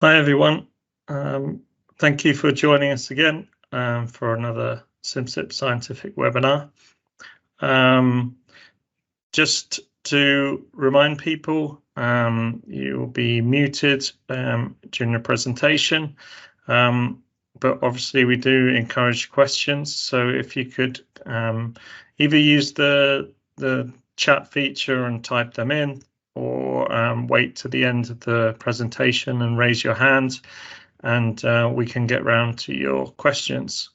Hi everyone. Thank you for joining us again for another Simcyp scientific webinar. Just to remind people, you will be muted during the presentation, but obviously we do encourage questions. So if you could either use the chat feature and type them in, or wait to the end of the presentation and raise your hand, and we can get round to your questions.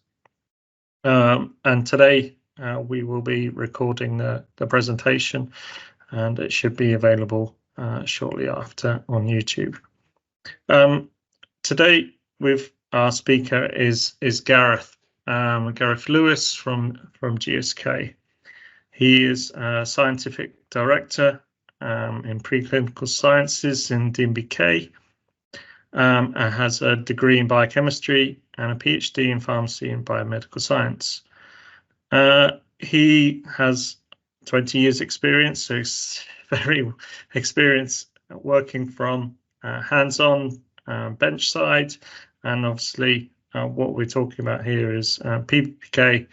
And today we will be recording the presentation, and it should be available shortly after on YouTube. Today with our speaker is Gareth Lewis from GSK. He is a scientific director in preclinical sciences in PBPK, and has a degree in biochemistry and a PhD in pharmacy and biomedical science. He has 20 years experience, so he's very experienced working from hands-on, bench side, and obviously what we're talking about here is PBPK.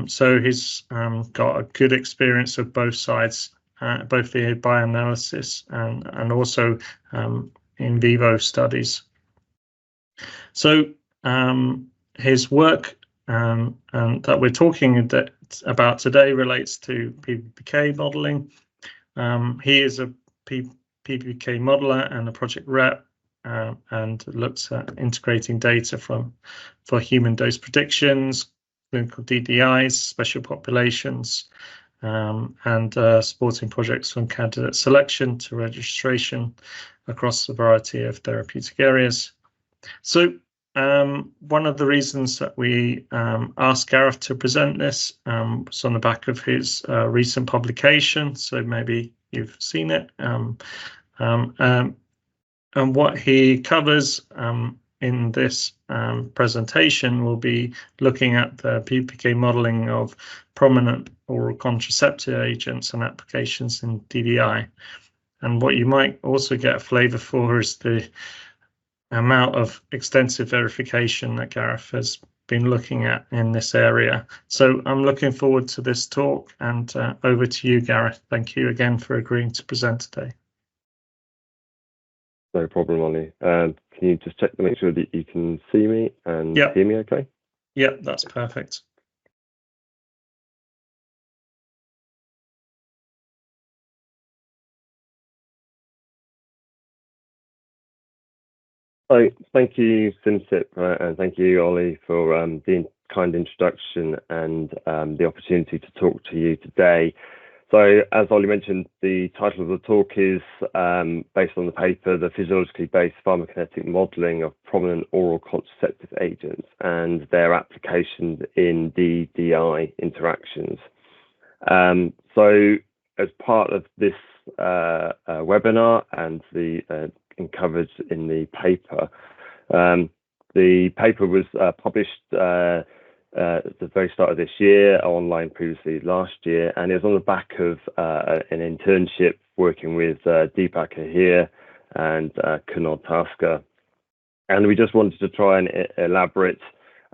So he's got a good experience of both sides, both the bioanalysis and also in vivo studies. So his work and that we're talking about today relates to PBPK modeling. He is a PBPK modeler and a project rep, and looks at integrating data for human dose predictions, clinical DDIs, special populations, and supporting projects from candidate selection to registration across a variety of therapeutic areas. So one of the reasons that we asked Gareth to present this was on the back of his recent publication, so maybe you've seen it. And what he covers in this presentation will be looking at the PBPK modeling of prominent oral contraceptive agents and applications in DDI. And what you might also get a flavour for is the amount of extensive verification that Gareth has been looking at in this area. So I'm looking forward to this talk, and over to you, Gareth. Thank you again for agreeing to present today. No problem, Ollie. Can you just check to make sure that you can see me and hear me okay? Yeah, that's perfect. So thank you, Simcyp, and thank you, Ollie, for the kind introduction and the opportunity to talk to you today. So as Ollie mentioned, the title of the talk is based on the paper, The Physiologically Based Pharmacokinetic Modelling of Prominent Oral Contraceptive Agents and Their Applications in DDI Interactions. So as part of this webinar and the covered in the paper, the paper was published at the very start of this year, online previously last year, and it was on the back of an internship working with Deepak Ahir and Kunal Taskar. And we just wanted to try and elaborate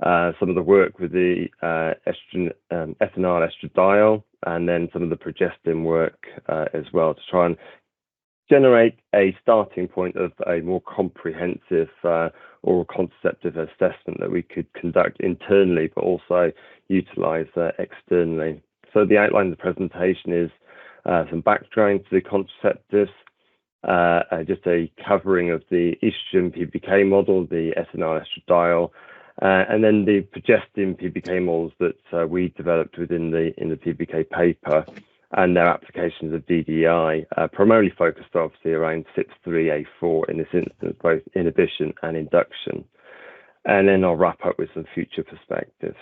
some of the work with the Ethinyl Estradiol, and then some of the Progestin work as well, to try and generate a starting point of a more comprehensive oral contraceptive assessment that we could conduct internally, but also utilize externally. So the outline of the presentation is some background to the contraceptives, just a covering of the estrogen PBPK model, the Ethinyl Estradiol, and then the Progestin PBPK models that we developed within the PBPK paper, and their applications of DDI, primarily focused obviously around CYP3A4 in this instance, both inhibition and induction. And then I'll wrap up with some future perspectives.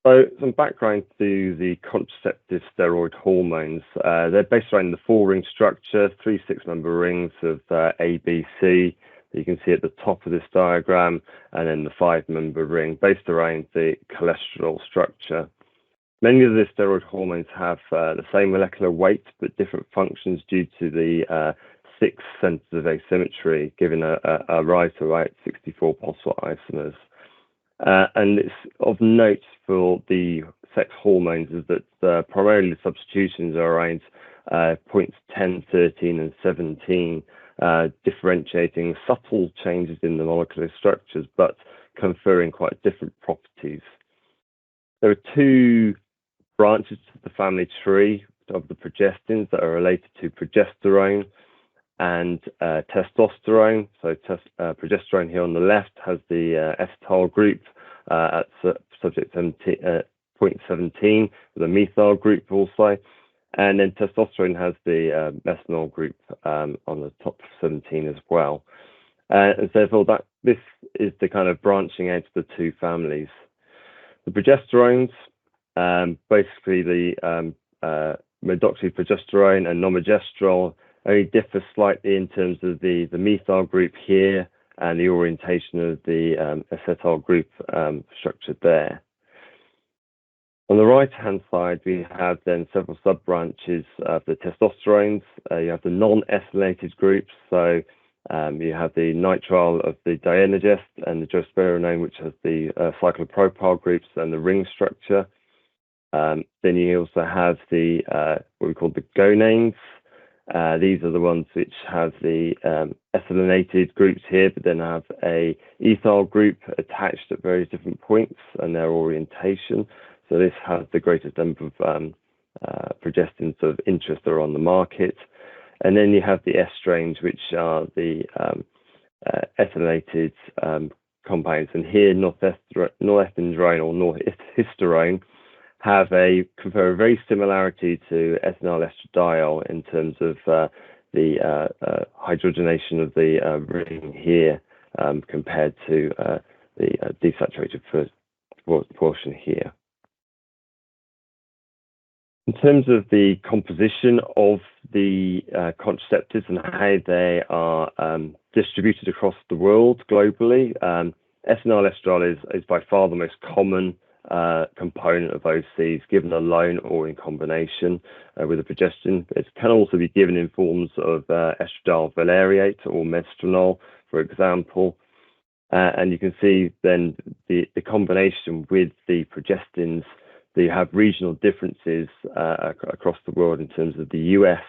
So some background to the contraceptive steroid hormones. They're based around the 4-ring structure, 3 6-member rings of A, B, C, that you can see at the top of this diagram, and then the 5-member ring based around the cholesterol structure. Many of the steroid hormones have the same molecular weight, but different functions due to the 6 centers of asymmetry, giving a right to right 64 possible isomers. And it's of note for the sex hormones is that primarily the substitutions are around points 10, 13, and 17, differentiating subtle changes in the molecular structures, but conferring quite different properties. There are 2 branches to the family tree of the progestins that are related to progesterone and testosterone. So progesterone here on the left has the acetyl group at subject 0.17 with a methyl group also. And then testosterone has the methanol group on the top 17 as well. And so therefore this is the kind of branching out of the 2 families. The progesterones, basically the medroxyprogesterone and normogestrel only differ slightly in terms of the methyl group here and the orientation of the acetyl group structured there. On the right-hand side, we have then several sub-branches of the testosterones. You have the non-ethylated groups, so you have the nitrile of the dienogest and the drospirenone, which has the cyclopropyl groups and the ring structure. Then you also have the what we call the gonanes. These are the ones which have the ethylated groups here, but then have a ethyl group attached at various different points and their orientation. So this has the greatest number of progestins of interest that are on the market. And then you have the estranes, which are the ethylated compounds. And here, norethindrone or norhisterone confer a very similarity to ethinyl estradiol in terms of the hydrogenation of the ring here compared to the desaturated portion here. In terms of the composition of the contraceptives and how they are distributed across the world globally, ethinyl estradiol is by far the most common component of OCs, given alone or in combination with a progestin. It can also be given in forms of estradiol valeriate or mestranol, for example. And you can see then the combination with the progestins. They have regional differences across the world in terms of the US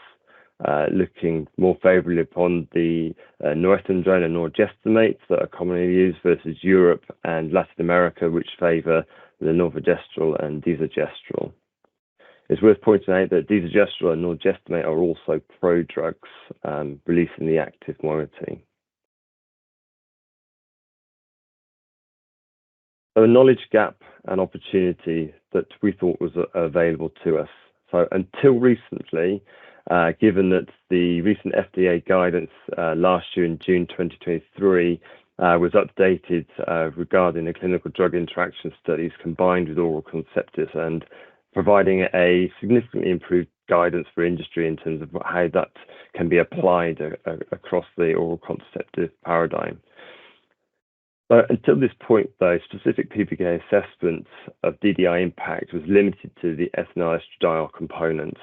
looking more favorably upon the norethindrone and norgestimate that are commonly used versus Europe and Latin America, which favor the norvogestrel and desogestrel. It's worth pointing out that desogestrel and norgestimate are also prodrugs, releasing the active moiety. So a knowledge gap and opportunity that we thought was available to us. So until recently, given that the recent FDA guidance last year in June 2023 was updated regarding the clinical drug interaction studies combined with oral contraceptives and providing a significantly improved guidance for industry in terms of how that can be applied across the oral contraceptive paradigm. Until this point, though, specific PBPK assessment of DDI impact was limited to the ethinyl estradiol component,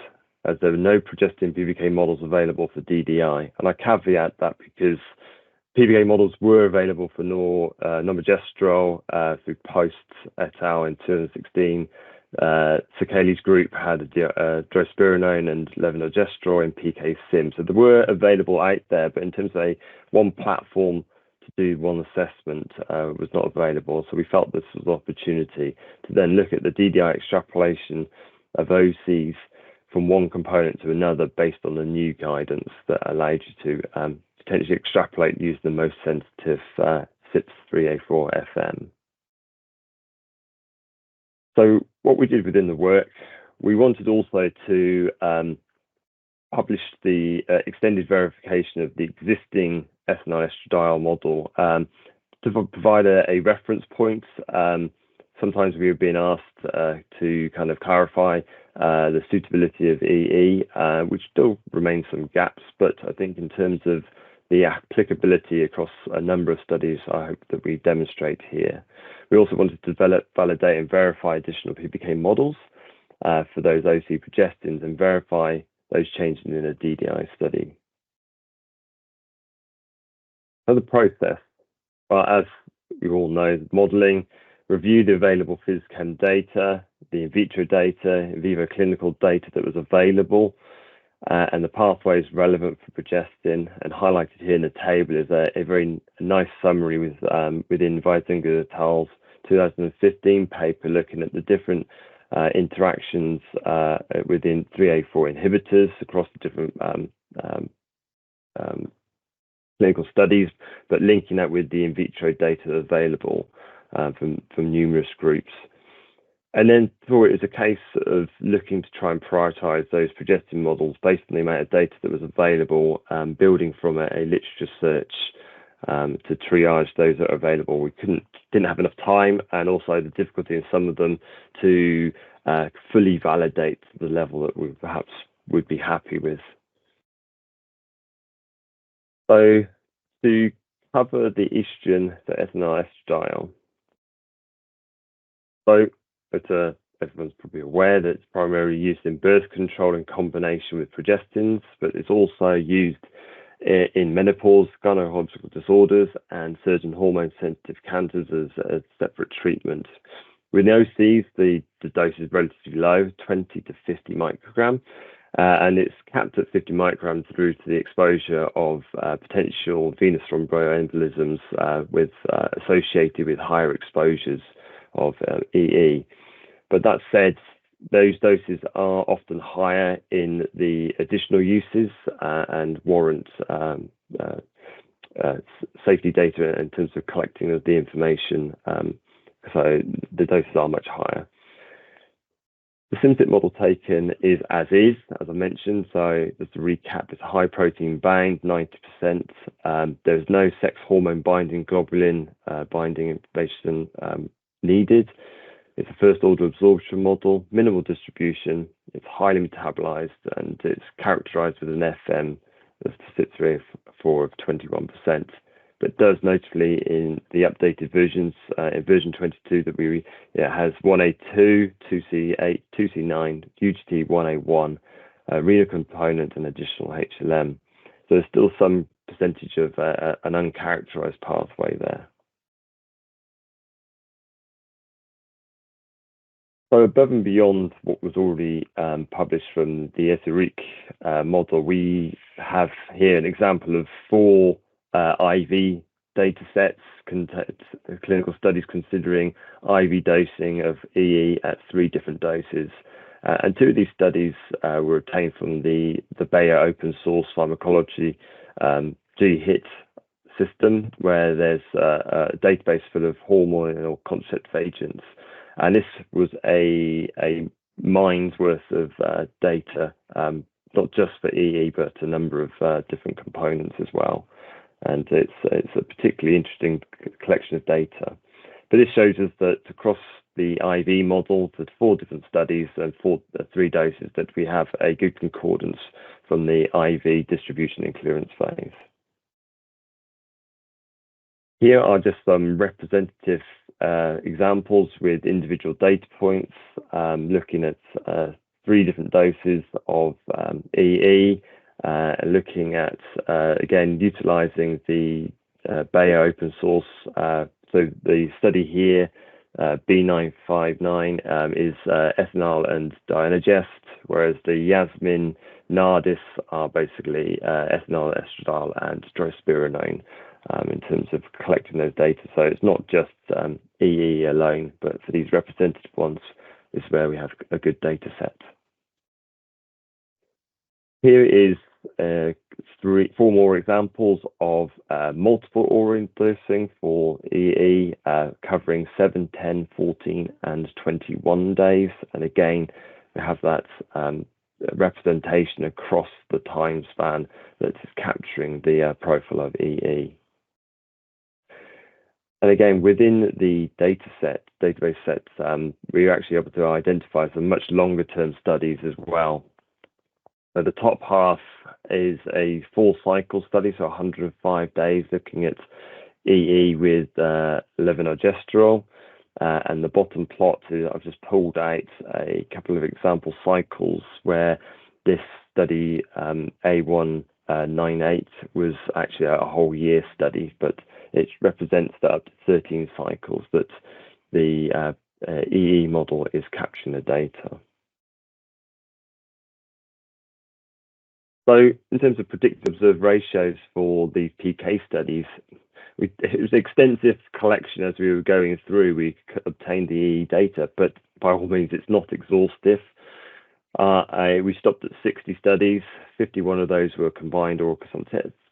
as there were no progestin PBPK models available for DDI. And I caveat that because PBPK models were available for normogestrel through Post et al. In 2016. Sakali's group had drospirenone and levonorgestrel in PKSIM. So they were available out there, but in terms of one platform to do one assessment was not available. So we felt this was an opportunity to then look at the DDI extrapolation of OCs from one component to another based on the new guidance that allowed you to potentially extrapolate using the most sensitive CYP3A4 FM. So what we did within the work, we wanted also to publish the extended verification of the existing ethinyl estradiol model to provide a reference point. Sometimes we have been asked to kind of clarify the suitability of EE, which still remains some gaps, but I think in terms of the applicability across a number of studies, I hope that we demonstrate here. We also wanted to develop, validate, and verify additional PBPK models for those OC progestins and verify those changes in a DDI study. So the process, well, as you all know, modeling, review the available physchem data, the in vitro data, in vivo clinical data that was available, and the pathways relevant for progestin. And highlighted here in the table is a very nice summary within Weisinger et al.'s 2015 paper looking at the different interactions within 3A4 inhibitors across the different clinical studies, but linking that with the in vitro data available from numerous groups. And then for it was a case of looking to try and prioritize those progestin models based on the amount of data that was available, building from a literature search to triage those that are available. We didn't have enough time, and also the difficulty in some of them to fully validate the level that we perhaps would be happy with. So to cover the estrogen, the ethinyl estradiol. So everyone's probably aware that it's primarily used in birth control in combination with progestins, but it's also used in menopause, gynecological disorders, and certain hormone-sensitive cancers as a separate treatment. With the OCs, the dose is relatively low, 20 to 50 microgram, and it's capped at 50 micrograms through to the exposure of potential venous thromboembolisms associated with higher exposures of EE. But that said, those doses are often higher in the additional uses and warrant safety data in terms of collecting of the information. So the doses are much higher. The Simcyp model taken is, as I mentioned. So just to recap, it's high protein bound, 90%. There's no sex hormone binding globulin binding information needed. It's a first order absorption model, minimal distribution, it's highly metabolized, and it's characterized with an FM of Certara of 21%. But does notably in the updated versions, in version 22, that has 1A2, 2C8, 2C9, UGT 1A1, renal component, and additional HLM. So there's still some percentage of an uncharacterized pathway there. So above and beyond what was already published from the Ethinyl model, we have here an example of 4 IV data sets, clinical studies considering IV dosing of EE at 3 different doses. And 2 of these studies were obtained from the Bayer open source pharmacology GHIT system, where there's a database full of hormonal contraceptive agents. And this was a mine's worth of data, not just for EE, but a number of different components as well. And it's a particularly interesting collection of data. But this shows us that across the IV model, there's 4 different studies and 3 doses, that we have a good concordance from the IV distribution and clearance phase. Here are just some representative examples with individual data points, looking at 3 different doses of EE, looking at, again, utilizing the Bayer open source. So the study here, B959, is ethinyl and Dienogest, whereas the Yasmin, Nardis are basically ethinyl estradiol and drospirenone in terms of collecting those data. So it's not just EE alone, but for these representative ones is where we have a good data set. Here is 4 more examples of multiple oral dosing for EE, covering 7, 10, 14, and 21 days. And again, we have that representation across the time span that is capturing the profile of EE. And again, within the database set, we were actually able to identify some much longer term studies as well. So the top half is a 4-cycle study, so 105 days, looking at EE with levonorgestrel. And the bottom plot is, I've just pulled out a couple of example cycles where this study, A1 0.98 was actually a whole year study, but it represents that up to 13 cycles that the EE model is capturing the data. So in terms of predicted observed ratios for these PK studies, it was an extensive collection as we were going through. We obtained the EE data, but by all means, it's not exhaustive. We stopped at 60 studies. 51 of those were combined oral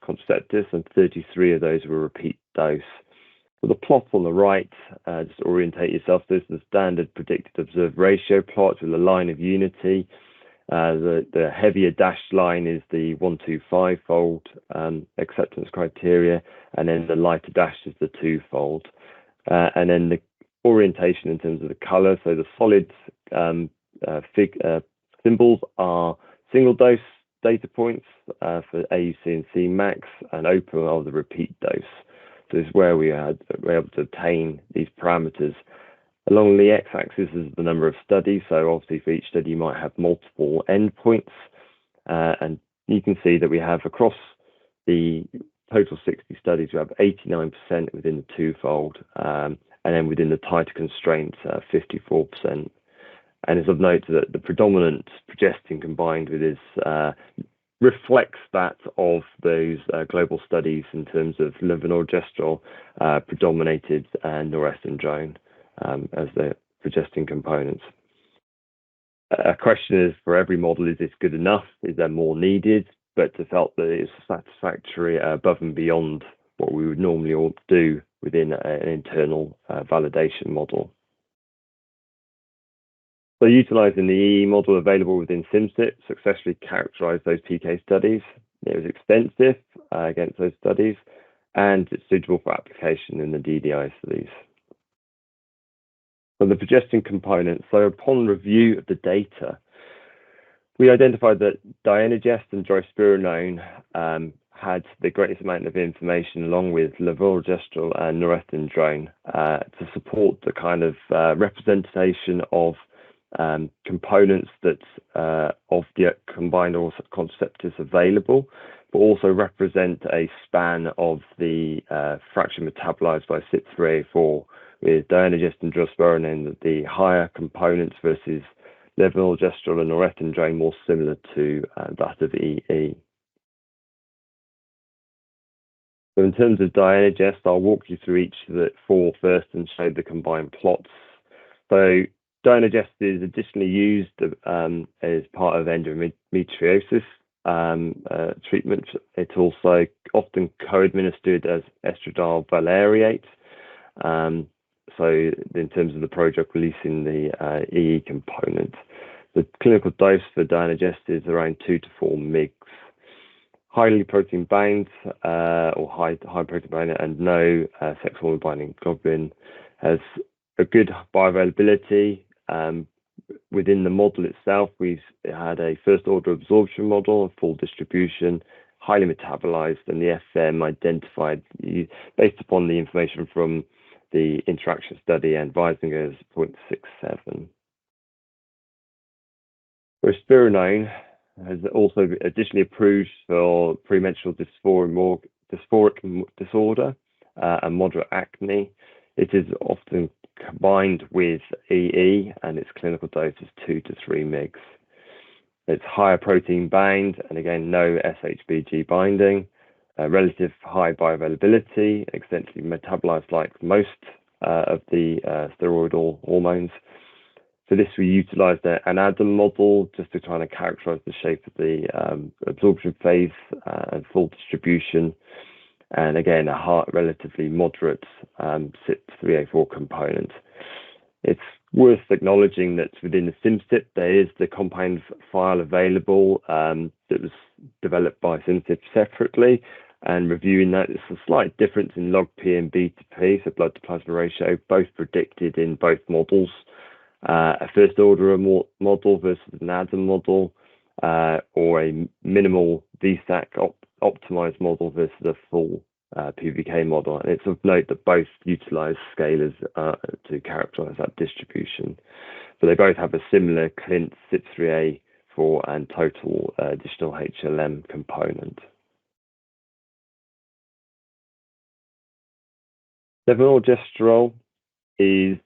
contraceptives, and 33 of those were repeat dose. For the plot on the right, just orientate yourself. This is the standard predicted observed ratio plot with a line of unity. The heavier dashed line is the 125-fold acceptance criteria, and then the lighter dashed is the 2-fold. And then the orientation in terms of the color. So the solid symbols are single dose data points for AUC and Cmax, and open are the repeat dose. So this is where we were able to obtain these parameters. Along the x-axis is the number of studies. So obviously for each study you might have multiple endpoints, and you can see that we have across the total 60 studies, we have 89% within the 2-fold, and then within the tighter constraints, 54%. And it's of note that the predominant progestin combined with this reflects that of those global studies in terms of levonorgestrel predominated and norethindrone as the progestin components. A question is, for every model, is this good enough? Is there more needed? But I felt that it's satisfactory above and beyond what we would normally all do within an internal validation model. So utilizing the EE model available within Simcyp successfully characterized those PK studies. It was extensive against those studies, and it's suitable for application in the DDI studies. For the progestin component, so upon review of the data, we identified that Dienogest and drospirenone had the greatest amount of information, along with levonorgestrel and norethindrone, to support the kind of representation of components that of the combined oral contraceptives available, but also represent a span of the fraction metabolized by CYP3A4, with Dienogest and drospirenone the higher components versus levonorgestrel and norethindrone more similar to that of EE. So in terms of Dienogest, I'll walk you through each of the 4 first and show the combined plots. So Dienogest is additionally used as part of endometriosis treatment. It's also often co-administered as estradiol valeriate. So in terms of the prodrug releasing the EE component, the clinical dose for Dienogest is around 2 to 4 mg. Highly protein bound or high protein bound, and no sex hormone binding globulin. Has a good bioavailability. Within the model itself, we've had a first order absorption model, full distribution, highly metabolized, and the FM identified based upon the information from the interaction study and Weisinger is 0.67. Drospirenone has also additionally approved for premenstrual dysphoric disorder and moderate acne. It is often combined with EE, and its clinical dose is 2 to 3 mg. It's higher protein bound, and again, no SHBG binding. Relative high bioavailability, extensively metabolized like most of the steroidal hormones. For this, we utilized an Adam model just to try to characterize the shape of the absorption phase and full distribution. And again, a relatively moderate CYP3A4 component. It's worth acknowledging that within the Simcyp, there is the compound file available that was developed by Simcyp separately. And reviewing that, there's a slight difference in log P and beta P, so blood to plasma ratio, both predicted in both models. A first order model versus an Adam model, or a minimal VSAC optimized model versus a full PBPK model. And it's of note that both utilize scalars to characterize that distribution. But they both have a similar CLINT, CYP3A4, and total additional HLM component. Levonorgestrel is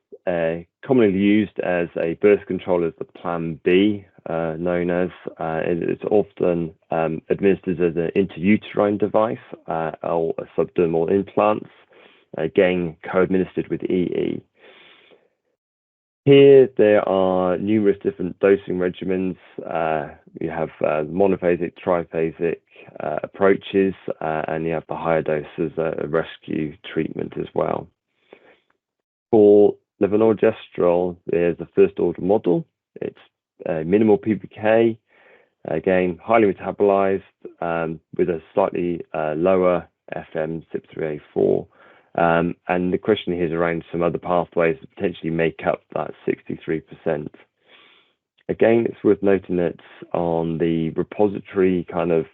commonly used as a birth control as the Plan B, known as. It's often administered as an intrauterine device or subdermal implants, again co-administered with EE. Here there are numerous different dosing regimens. You have monophasic, triphasic approaches, and you have the higher dose as a rescue treatment as well. For levonorgestrel, there's a first order model. It's minimal PBPK, again, highly metabolized with a slightly lower FM CYP3A4. And the question here is around some other pathways that potentially make up that 63%. Again, it's worth noting that on the repository kind of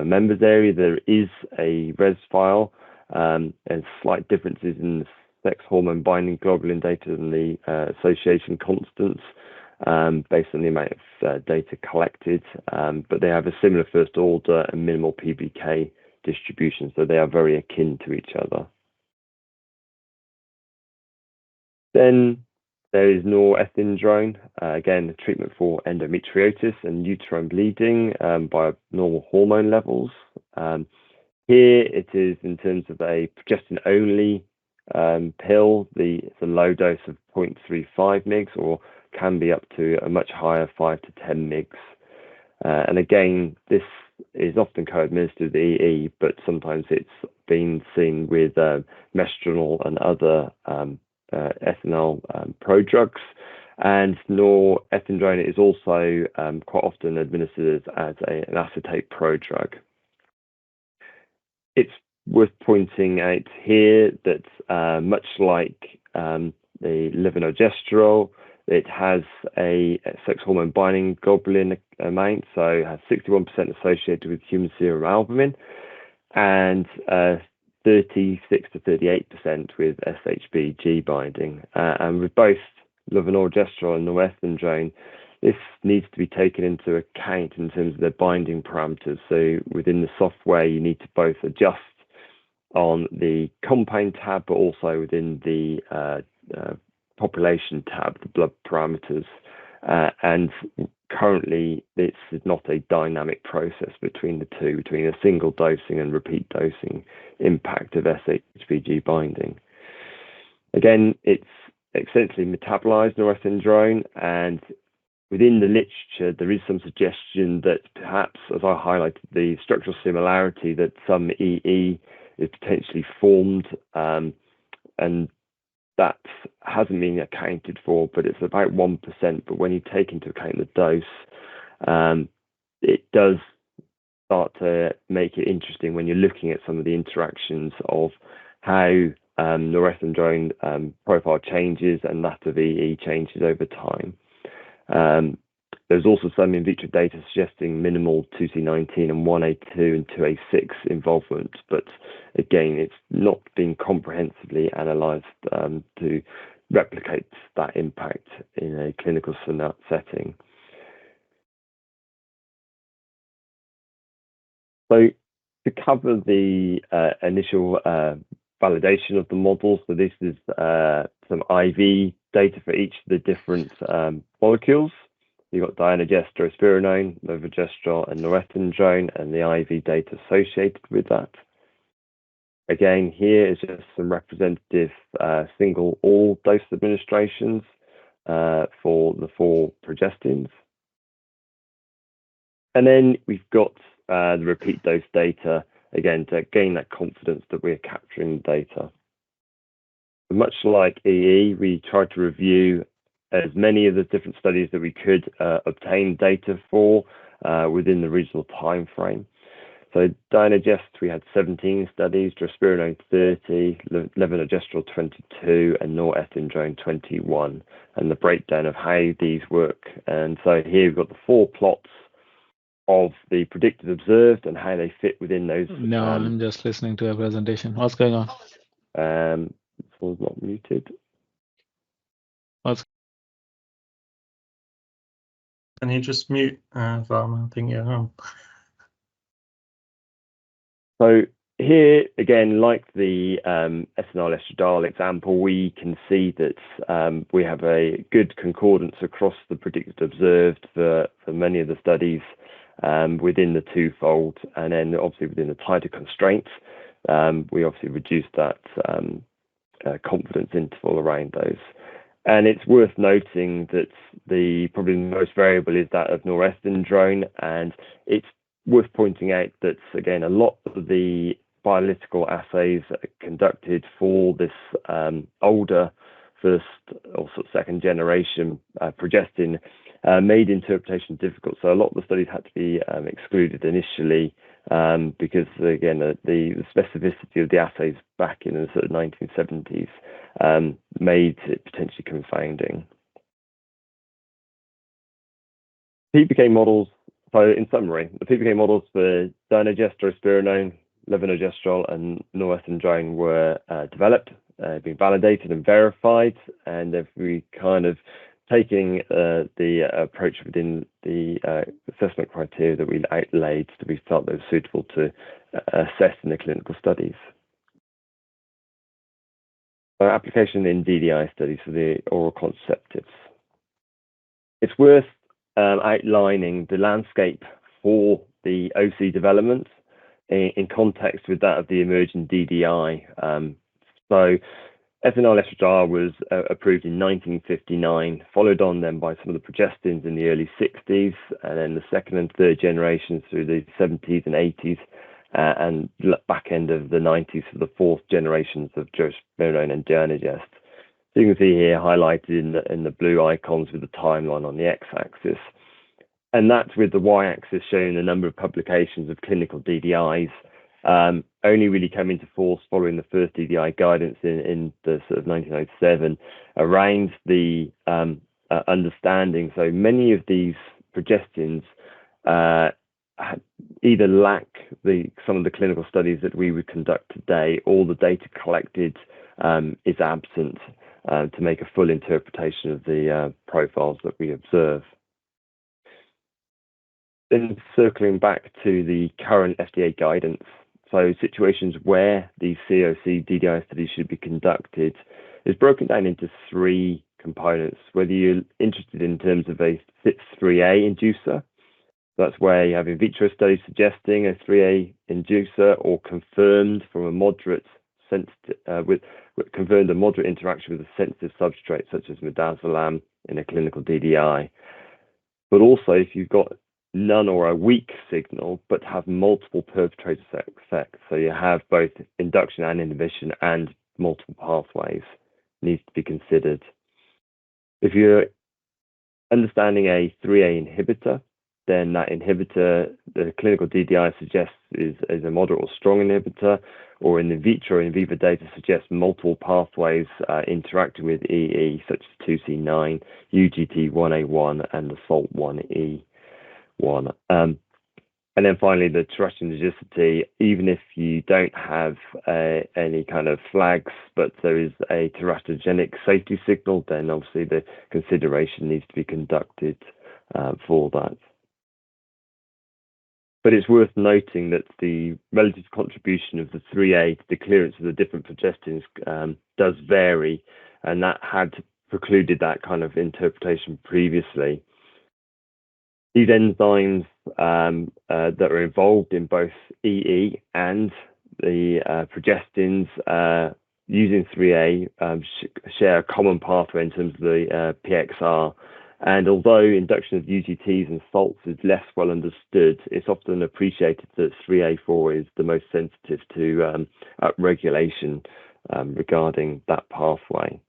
members area, there is a res file and slight differences in the sex hormone binding globulin data and the association constants based on the amount of data collected, but they have a similar first order and minimal PBK distribution, so they are very akin to each other. Then there is norethindrone, again, a treatment for endometriosis and uterine bleeding by normal hormone levels. Here it is in terms of a progestin-only pill. It's a low dose of 0.35 mg, or can be up to a much higher 5 to 10 mg. And again, this is often co-administered with EE, but sometimes it's been seen with mestranol and other ethinyl prodrugs. And norethindrone is also quite often administered as an acetate prodrug. It's worth pointing out here that much like the levonorgestrel, it has a sex hormone binding globulin amount, so it has 61% associated with human serum albumin and 36 to 38% with SHBG binding. And with both levonorgestrel and norethindrone, this needs to be taken into account in terms of their binding parameters. So within the software, you need to both adjust on the compound tab, but also within the population tab, the blood parameters. And currently, this is not a dynamic process between the two, between a single dosing and repeat dosing impact of SHBG binding. Again, it's extensively metabolized norethindrone, and within the literature, there is some suggestion that perhaps, as I highlighted, the structural similarity that some EE is potentially formed, and that hasn't been accounted for, but it's about 1%. But when you take into account the dose, it does start to make it interesting when you're looking at some of the interactions of how norethindrone profile changes and that of EE changes over time. There's also some in vitro data suggesting minimal 2C19 and 1A2 and 2A6 involvement, but again, it's not been comprehensively analysed to replicate that impact in a clinical setting. So to cover the initial validation of the model, so this is some IV data for each of the different molecules. You've got dinogestrel, levonorgestrel, and norethindrone, and the IV data associated with that. Again, here is just some representative single oral dose administrations for the 4 progestins. And then we've got the repeat dose data, again, to gain that confidence that we're capturing the data. Much like EE, we tried to review as many of the different studies that we could obtain data for within the regional time frame. So Dynagest, we had 17 studies, drospirenone 30, levonorgestrel 22, and norethindrone 21, and the breakdown of how these work. And so here we've got the 4 plots of the predicted observed and how they fit within those. No, I'm just listening to a presentation. What's going on? This one's not muted. Can you just mute Varma? I think you're home. So here, again, like the ethinyl estradiol example, we can see that we have a good concordance across the predicted observed for many of the studies within the twofold, and then obviously within the tighter constraints, we obviously reduced that confidence interval around those. And it's worth noting that probably the most variable is that of norethindrone, and it's worth pointing out that, again, a lot of the bioanalytical assays conducted for this older first or sort of second generation progestin made interpretation difficult. So a lot of the studies had to be excluded initially because, again, the specificity of the assays back in the sort of 1970s made it potentially confounding. PBPK models. So in summary, the PBPK models for dinogestrose, levonorgestrel, and norethindrone were developed, been validated and verified, and if we kind of taking the approach within the assessment criteria that we outlaid, that we felt they were suitable to assess in the clinical studies. Application in DDI studies for the oral contraceptives. It's worth outlining the landscape for the OC development in context with that of the emerging DDI. So ethinyl estradiol was approved in 1959, followed on then by some of the progestins in the early 60s, and then the second and third generations through the 70s and 80s, and back end of the 90s for the fourth generations of drospirenone and Dynagest. So you can see here highlighted in the blue icons with the timeline on the x-axis. And that's with the y-axis showing the number of publications of clinical DDIs, only really came into force following the first DDI guidance in the sort of 1907 around the understanding. So many of these progestins either lack some of the clinical studies that we would conduct today, or the data collected is absent to make a full interpretation of the profiles that we observe. Then circling back to the current FDA guidance, so situations where these COC DDI studies should be conducted is broken down into three components. Whether you're interested in terms of a CYP3A inducer, that's where you have in vitro studies suggesting a 3A inducer, or confirmed from a moderate confirmed a moderate interaction with a sensitive substrate such as midazolam in a clinical DDI. But also if you've got none or a weak signal, but have multiple perpetrator effects. So you have both induction and inhibition and multiple pathways needs to be considered. If you're understanding a 3A inhibitor, then that inhibitor, the clinical DDI suggests is a moderate or strong inhibitor, or in the vitro and in vivo data suggests multiple pathways interacting with EE, such as 2C9, UGT1A1, and the SALT1E1. And then finally, the teratogenicity, even if you don't have any kind of flags, but there is a teratogenic safety signal, then obviously the consideration needs to be conducted for that. But it's worth noting that the relative contribution of the 3A to the clearance of the different progestins does vary, and that had precluded that kind of interpretation previously. These enzymes that are involved in both EE and the progestins using 3A share a common pathway in terms of the PXR. And although induction of UGTs and salts is less well understood, it's often appreciated that 3A4 is the most sensitive to upregulation regarding that pathway.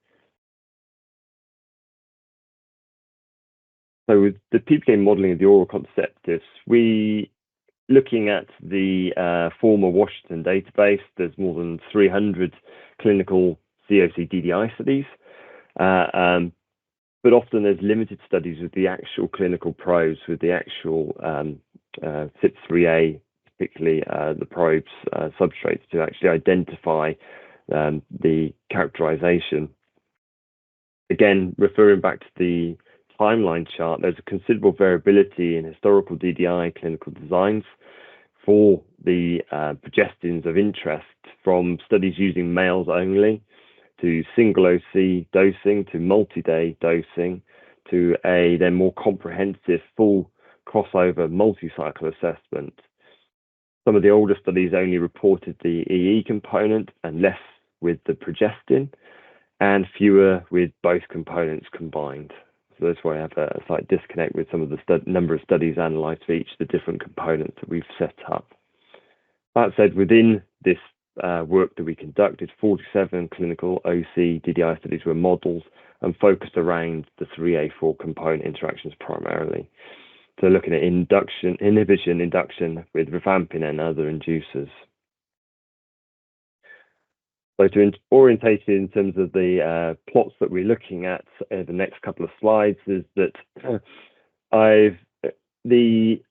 So with the PBPK modeling of the oral contraceptives, we looking at the former Washington database, there's more than 300 clinical COC DDI studies. But often there's limited studies with the actual clinical probes, with the actual CYP3A, particularly the probes substrates, to actually identify the characterization. Again, referring back to the timeline chart, there's a considerable variability in historical DDI clinical designs for the progestins of interest, from studies using males only to single OC dosing to multi-day dosing to a then more comprehensive full crossover multi-cycle assessment. Some of the older studies only reported the EE component and less with the progestin, and fewer with both components combined. So that's why I have a slight disconnect with some of the number of studies analysed for each of the different components that we've set up. That said, within this work that we conducted, 47 clinical OC DDI studies were models and focused around the 3A4 component interactions primarily. So looking at inhibition induction with rifampin and other inducers. So to orientate it in terms of the plots that we're looking at in the next couple of slides is that the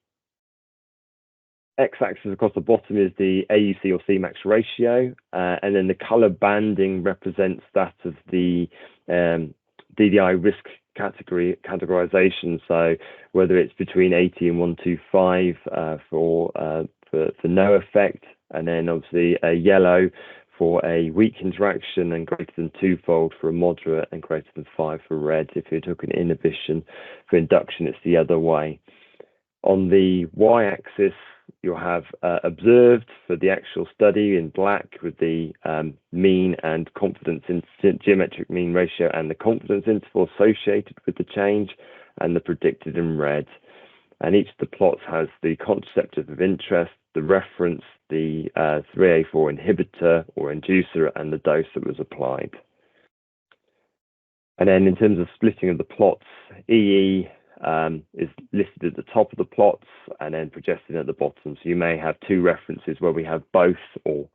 x-axis across the bottom is the AUC or Cmax ratio, and then the color banding represents that of the DDI risk categorization. So whether it's between 80 and 125 for no effect, and then obviously a yellow for a weak interaction and greater than twofold for a moderate and greater than 5 for red. If you're talking inhibition, for induction, it's the other way. On the y-axis, you'll have observed for the actual study in black with the mean and confidence in geometric mean ratio and the confidence interval associated with the change, and the predicted in red. And each of the plots has the contraceptive of interest, the reference, the 3A4 inhibitor or inducer, and the dose that was applied. And then in terms of splitting of the plots, EE is listed at the top of the plots and then progestin at the bottom. So you may have two references where we have both or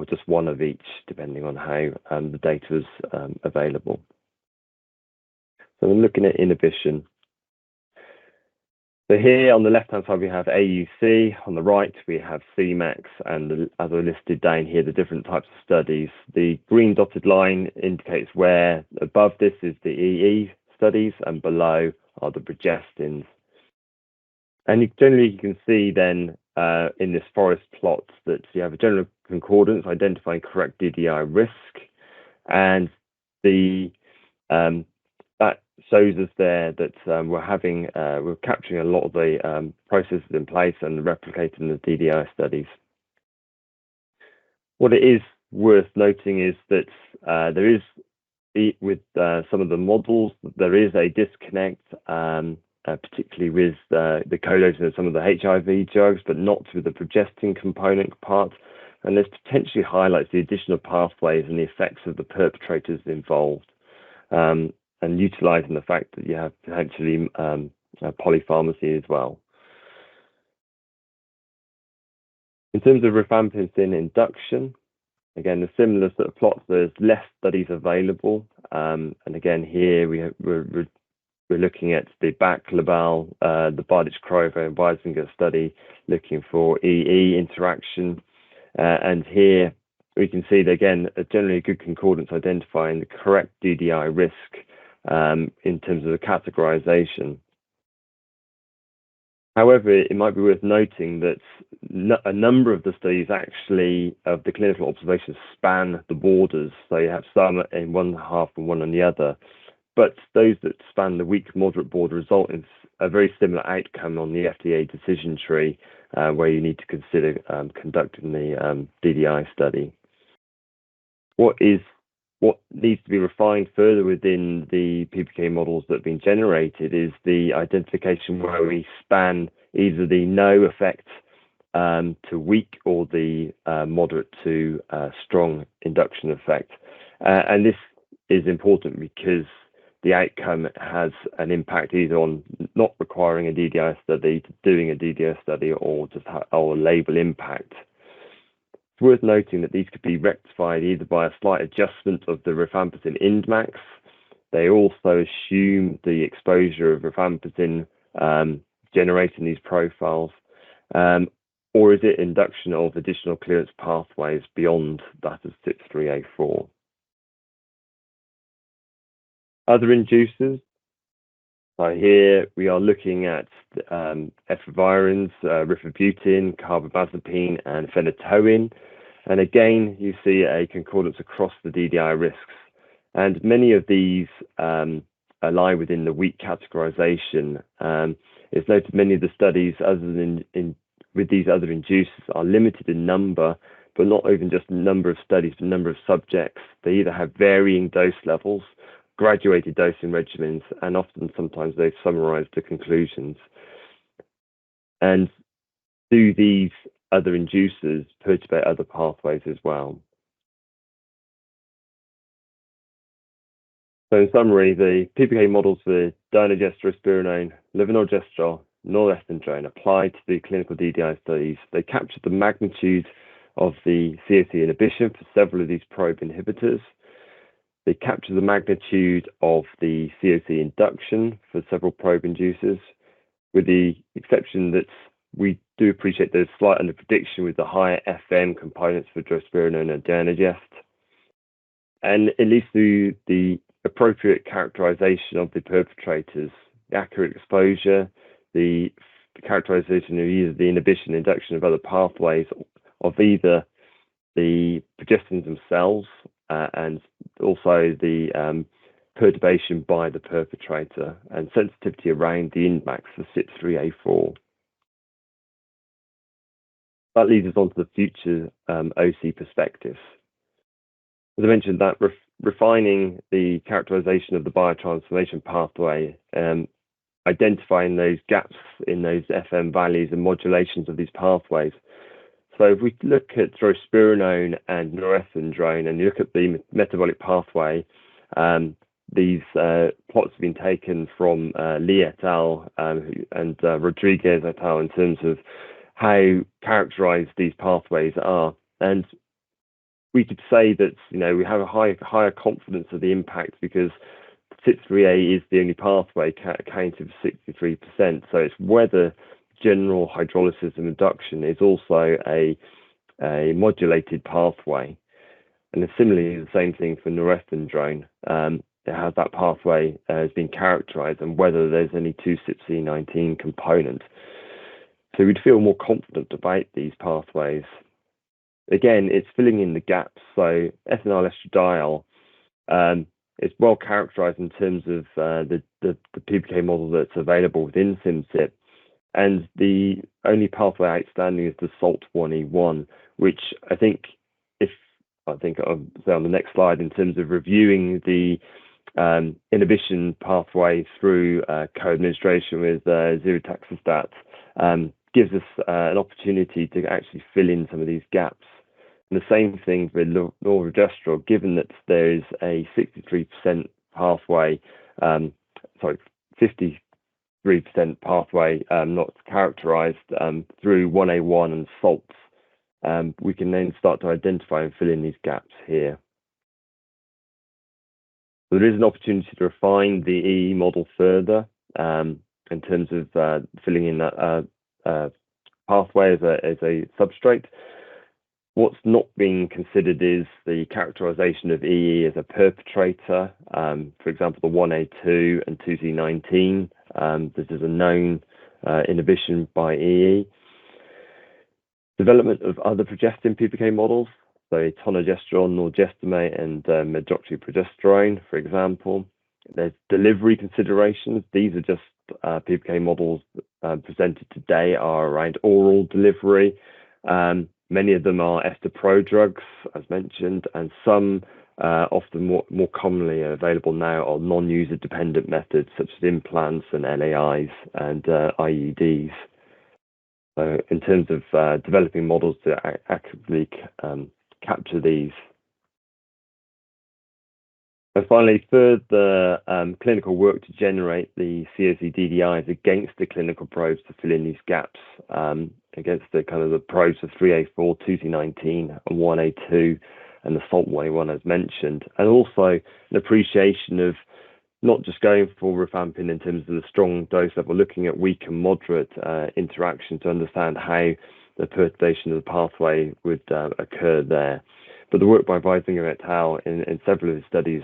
just one of each, depending on how the data is available. So I'm looking at inhibition. So here on the left-hand side, we have AUC. On the right, we have Cmax, and as I listed down here, the different types of studies. The green dotted line indicates where above this is the EE studies and below are the progestins. And generally, you can see then in this forest plot that you have a general concordance identifying correct DDI risk, and the that shows us there that we're capturing a lot of the processes in place and replicating the DDI studies. What it is worth noting is that there is, with some of the models, there is a disconnect, particularly with the co-dosing of some of the HIV drugs, but not with the progestin component part. And this potentially highlights the additional pathways and the effects of the perpetrators involved. And utilising the fact that you have potentially polypharmacy as well. In terms of rifampin induction, again, the similar sort of plots, there's less studies available. And again, here we're looking at the Bach-Labal, the Bardich-Krover and Weisinger study looking for EE interaction. And here we can see that, again, generally a good concordance identifying the correct DDI risk in terms of the categorization. However, it might be worth noting that a number of the studies actually of the clinical observations span the borders. So you have some in one half and one on the other. But those that span the weak moderate border result in a very similar outcome on the FDA decision tree, where you need to consider conducting the DDI study. What needs to be refined further within the PBPK models that have been generated is the identification where we span either the no effect to weak or the moderate to strong induction effect. And this is important because the outcome has an impact either on not requiring a DDI study to doing a DDI study or just our label impact. It's worth noting that these could be rectified either by a slight adjustment of the rifampicin Indmax. They also assume the exposure of rifampicin generating these profiles, or is it induction of additional clearance pathways beyond that of CYP3A4? Other inducers, So here we are looking at efavirenz, rifabutin, carbamazepine, and phenytoin. And again, you see a concordance across the DDI risks. And many of these lie within the weak categorization. It's noted many of the studies with these other inducers are limited in number, but not even just number of studies, but number of subjects. They either have varying dose levels, graduated dosing regimens, and sometimes they've summarized the conclusions. And do these other inducers perturbate other pathways as well? So in summary, the PBPK models for dinogestrospurinone, levonorgestrel, norestrandrone applied to the clinical DDI studies. They captured the magnitude of the COC inhibition for several of these probe inhibitors. They capture the magnitude of the COC induction for several probe inducers, with the exception that we do appreciate there's slight underprediction with the higher FM components for drospirenone and Dynagest. And at least through the appropriate characterization of the perpetrators, the accurate exposure, the characterization of either the inhibition, induction of other pathways of either the progestins themselves and also the perturbation by the perpetrator, and sensitivity around the inmax for CYP3A4. That leads us on to the future OC perspectives. As I mentioned, that refining the characterization of the biotransformation pathway, identifying those gaps in those FM values and modulations of these pathways. So if we look at drospirenone and norestrandrone and you look at the metabolic pathway, these plots have been taken from Lee et al. And Rodriguez et al. In terms of how characterized these pathways are. And we could say that, you know, we have a higher confidence of the impact because CYP3A is the only pathway accounting for 63%. So it's whether general hydrolysis and induction is also a modulated pathway. And similarly, the same thing for norestrandrone. How that pathway has been characterized and whether there's any 2-CYP19 component. So we'd feel more confident about these pathways. Again, it's filling in the gaps. So ethinyl estradiol is well characterized in terms of the PBPK model that's available within Simcyp. And the only pathway outstanding is the SALT1E1, which I think I'll say on the next slide in terms of reviewing the inhibition pathway through co-administration with ziritaxestat, gives us an opportunity to actually fill in some of these gaps. And the same thing with norestrandrol, given that there is a 63% pathway, 53% pathway not characterized through 1A1 and SALTs, we can then start to identify and fill in these gaps here. So there is an opportunity to refine the EE model further in terms of filling in that pathway as a substrate. What's not being considered is the characterization of EE as a perpetrator. For example, the 1A2 and 2Z19. This is a known inhibition by EE. Development of other progestin PBPK models, so tonogestrel, norgestimate, and medroxyprogesterone, for example. There's delivery considerations. These are just PBPK models presented today are around oral delivery. Many of them are ester prodrugs, as mentioned, and some often more commonly available now are non-user dependent methods such as implants and LAIs and IUDs. So in terms of developing models to accurately capture these. And finally, further clinical work to generate the COC DDIs against the clinical probes to fill in these gaps against the kind of the probes of 3A4, 2Z19, and 1A2, and the SALT1A1 as mentioned, and also an appreciation of not just going for rifampin in terms of the strong dose level, looking at weak and moderate interaction to understand how the perturbation of the pathway would occur there. But the work by Weisinger et al. In several of his studies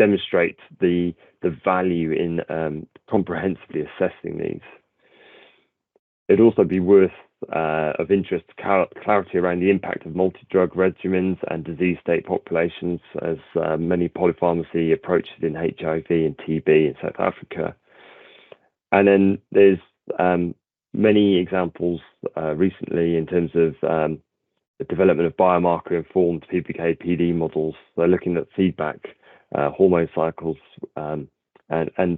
demonstrate the value in comprehensively assessing these. It'd also be worth of interest clarity around the impact of multi-drug regimens and disease state populations, as many polypharmacy approaches in HIV and TB in South Africa. And then there's many examples recently in terms of the development of biomarker-informed PBPK PD models. So looking at feedback, hormone cycles, and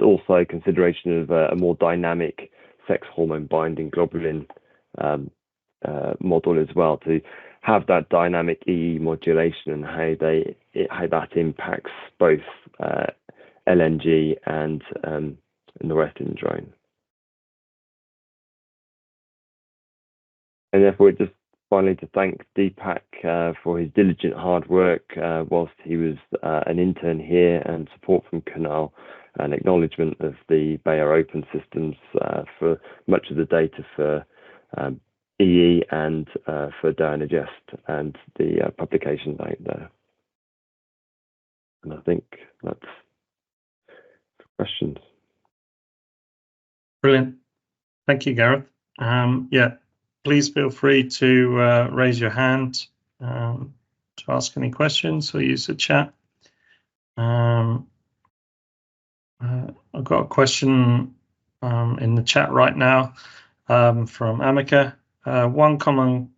also consideration of a more dynamic sex hormone binding globulin model as well, to have that dynamic EE modulation and how that impacts both LNG and norepinephrine. And therefore, just finally to thank Deepak for his diligent hard work whilst he was an intern here, and support from Kunal, and acknowledgement of the Bayer Open Systems for much of the data for EE and for Digest and the publications out there. And I think that's questions. Brilliant. Thank you, Gareth. Yeah, please feel free to raise your hand to ask any questions or use the chat. I've got a question in the chat right now from Amica. One common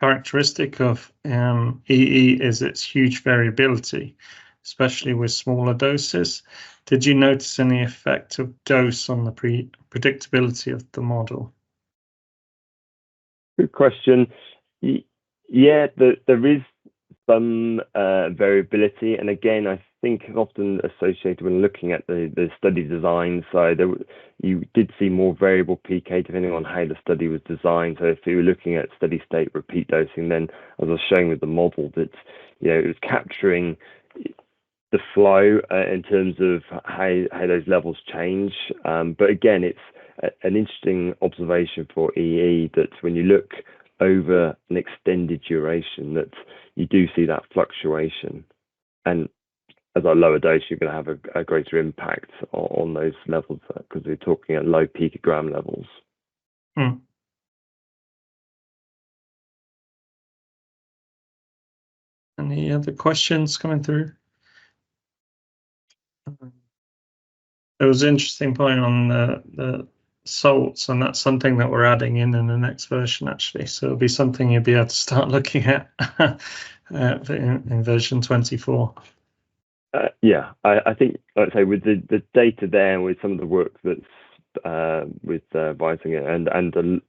characteristic of EE is its huge variability, especially with smaller doses. Did you notice any effect of dose on the predictability of the model? Good question. Yeah, there is some variability, and again, I think it's often associated when looking at the study design. So you did see more variable PK depending on how the study was designed. So if you were looking at steady state repeat dosing, then as I was showing with the model, that it was capturing the flow in terms of how those levels change. But again, it's an interesting observation for EE that when you look over an extended duration, that you do see that fluctuation, and as a lower dose, you're going to have a greater impact on those levels, because we're talking at low picogram levels. Any other questions coming through? There was an interesting point on the salts, and that's something that we're adding in the next version, actually. So it'll be something you'll be able to start looking at in version 24. Yeah, I think, like I say, with the data there, with some of the work that's with biosing and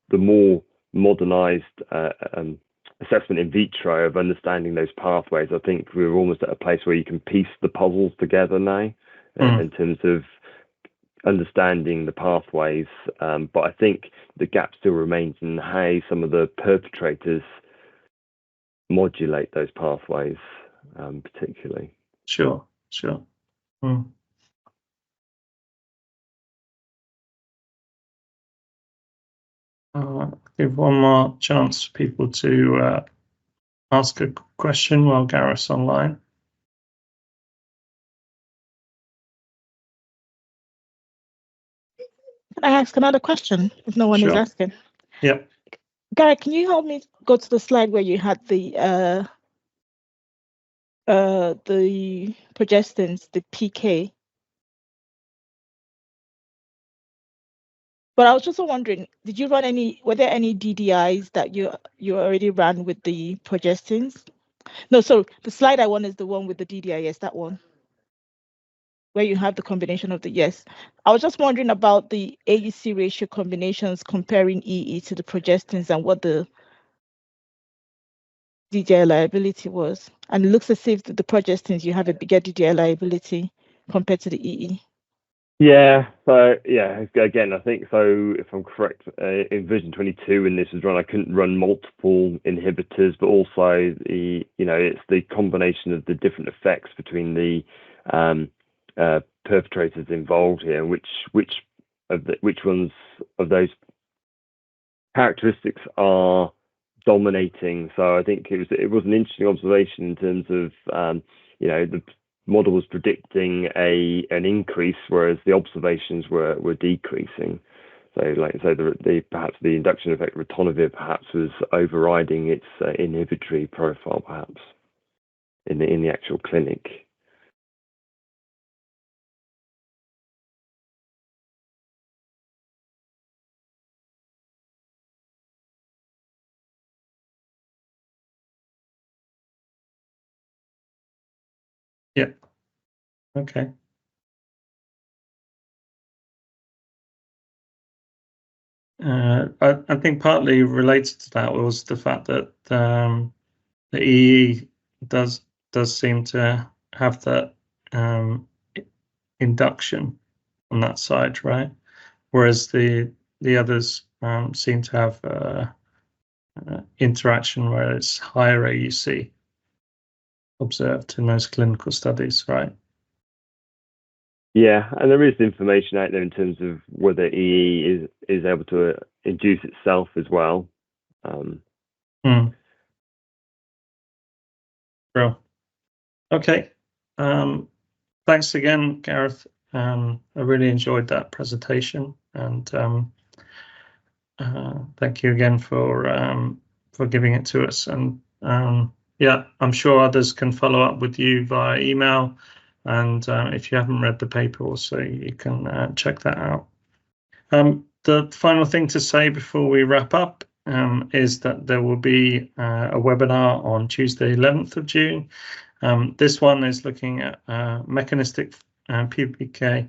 the more modernized assessment in vitro of understanding those pathways, I think we're almost at a place where you can piece the puzzles together now in terms of understanding the pathways. But I think the gap still remains in how some of the perpetrators modulate those pathways, particularly. Sure. Give one more chance for people to ask a question while Gareth's online. Can I ask another question if no one is asking? Yeah. Gareth, can you help me go to the slide where you had the progestins, the PK? But I was just wondering, did you run were there any DDIs that you already ran with the progestins? No, so the slide I want is the one with the DDI, yes, that one, where you have the combination of the, yes. I was just wondering about the AUC ratio combinations comparing EE to the progestins and what the DDI liability was. And it looks as if the progestins, you have a bigger DDI liability compared to the EE. Yeah, so yeah, again, I think so. If I'm correct, in version 22, when this was run, I couldn't run multiple inhibitors, but also it's the combination of the different effects between the perpetrators involved here, and which ones of those characteristics are dominating. So I think it was an interesting observation in terms of the model was predicting an increase, whereas the observations were decreasing. So, perhaps the induction effect of ritonavir perhaps was overriding its inhibitory profile, perhaps in the actual clinic. Yeah. Okay. I think partly related to that was the fact that the EE does seem to have that induction on that side, right? Whereas the others seem to have interaction where it's higher AUC observed in those clinical studies, right? Yeah, and there is information out there in terms of whether EE is able to induce itself as well. Bro. Okay. Thanks again, Gareth. I really enjoyed that presentation, and thank you again for giving it to us. And yeah, I'm sure others can follow up with you via email. And if you haven't read the paper also, you can check that out. The final thing to say before we wrap up is that there will be a webinar on Tuesday, 11th of June. This one is looking at mechanistic PBPK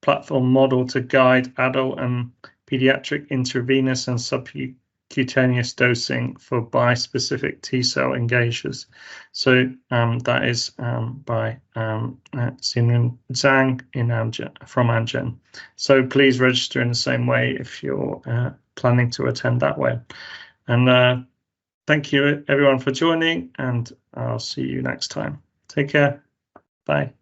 platform model to guide adult and pediatric intravenous and subcutaneous dosing for bispecific T-cell engagers. So that is by Xin Zhang from Amgen. So please register in the same way if you're planning to attend that way. And thank you everyone for joining, and I'll see you next time. Take care. Bye.